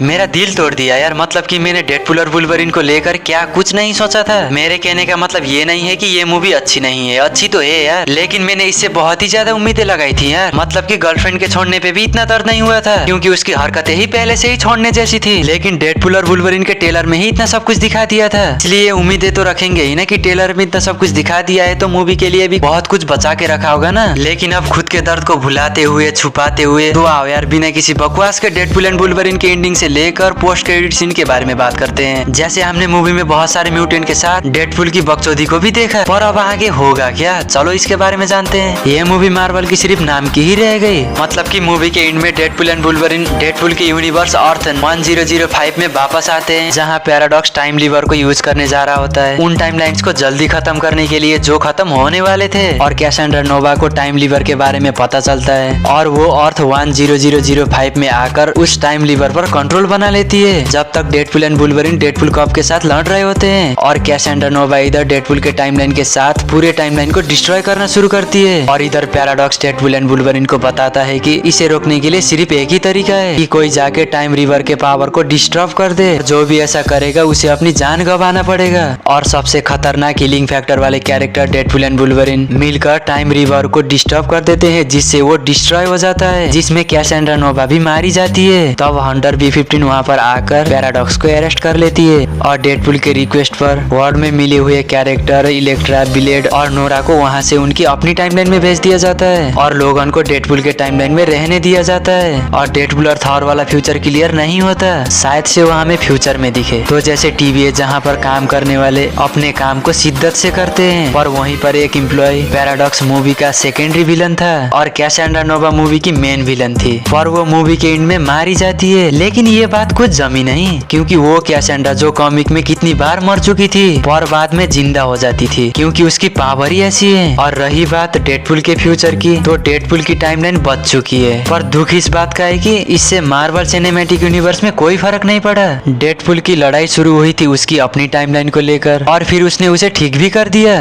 मेरा दिल तोड़ दिया यार। मतलब कि मैंने डेडपुल और वुल्वरिन को लेकर क्या कुछ नहीं सोचा था। मेरे कहने का मतलब ये नहीं है कि ये मूवी अच्छी नहीं है, अच्छी तो है यार, लेकिन मैंने इससे बहुत ही ज्यादा उम्मीदें लगाई थी यार। मतलब कि गर्लफ्रेंड के छोड़ने पे भी इतना दर्द नहीं हुआ था, क्योंकि उसकी हरकतें ही पहले से ही छोड़ने जैसी थी। लेकिन डेडपुल और वुल्वरिन के टेलर में ही इतना सब कुछ दिखा दिया था, इसलिए उम्मीदें तो रखेंगे ही ना कि टेलर में इतना सब कुछ दिखा दिया है तो मूवी के लिए भी बहुत कुछ बचा के रखा होगा ना। लेकिन अब खुद के दर्द को भुलाते हुए, छुपाते हुए, तो आओ यार बिना किसी बकवास के डेडपुल एंड वुल्वरिन के एंडिंग से लेकर पोस्ट क्रेडिट सीन के बारे में बात करते हैं। जैसे हमने मूवी में बहुत सारे म्यूटेंट के साथ डेडपुल की बकचोदी को भी देखा, पर अब आगे होगा क्या, चलो इसके बारे में जानते हैं। ये मूवी मार्वल की सिर्फ नाम की ही रह गई। मतलब कि मूवी के एंड में डेडपुल एंड वुल्वरिन डेडपुल के यूनिवर्स अर्थ 1005 में वापस आते हैं, जहाँ पैराडॉक्स टाइम लीवर को यूज करने जा रहा होता है उन टाइमलाइंस को जल्दी खत्म करने के लिए जो खत्म होने वाले थे। और कैसेंड्रा नोवा को टाइम लीवर के बारे में पता चलता है और वो अर्थ 10005 में आकर उस टाइम लीवर पर कंट्रोल बना लेती है। जब तक Deadpool and Wolverine Deadpool corps के साथ लड़ रहे होते हैं और कैसेंड्रा नोवा इधर डेडपुल के टाइमलाइन के साथ पूरे टाइमलाइन को डिस्ट्रॉय करना शुरू करती है। और इधर पैराडॉक्स डेडपुल एंड वुल्वरिन को बताता है कि इसे रोकने के लिए सिर्फ एक ही तरीका है कि कोई जाके टाइम रिवर के पावर को डिस्टर्ब कर दे। जो भी ऐसा करेगा उसे अपनी जान गंवाना पड़ेगा। और सबसे खतरनाक हीलिंग फैक्टर वाले कैरेक्टर डेडपुल एंड वुल्वरिन मिलकर टाइम रिवर को डिस्टर्ब कर देते हैं, जिससे वो डिस्ट्रॉय हो जाता है, जिसमें कैसेंड्रा नोवा भी मारी जाती है। तब हंटर B-15 वहाँ पर आकर पैराडॉक्स को अरेस्ट कर लेती है और डेडपुल के रिक्वेस्ट पर वर्ल्ड में मिले हुए कैरेक्टर इलेक्ट्रा, ब्लेड और नोरा को वहाँ से उनकी अपनी टाइमलाइन में भेज दिया जाता है और लोगन को डेडपुल के टाइमलाइन में रहने दिया जाता है। और डेडपुल और थॉर वाला फ्यूचर क्लियर नहीं होता, शायद से वो हमें फ्यूचर में दिखे। तो जैसे टीवी है जहाँ पर काम करने वाले अपने काम को शिद्दत से करते हैं, और वहीं पर एक एम्प्लॉय पैराडॉक्स मूवी का सेकेंडरी विलन था और कैसेंड्रा नोवा मूवी की मेन विलन थी। पर वो मूवी के एंड में मारी जाती है। लेकिन ये बात कुछ जमी नहीं, क्योंकि वो कैसेंड्रा जो कॉमिक में कितनी बार मर चुकी थी और बाद में जिंदा हो जाती थी, क्योंकि उसकी पावर ही ऐसी है। और रही बात डेडपुल के फ्यूचर की, तो डेडपुल की टाइमलाइन बच चुकी है। पर दुख इस बात का है कि इससे मार्वल सिनेमैटिक यूनिवर्स में कोई फर्क नहीं पड़ा। डेडपुल की लड़ाई शुरू हुई थी उसकी अपनी टाइमलाइन को लेकर और फिर उसने उसे ठीक भी कर दिया।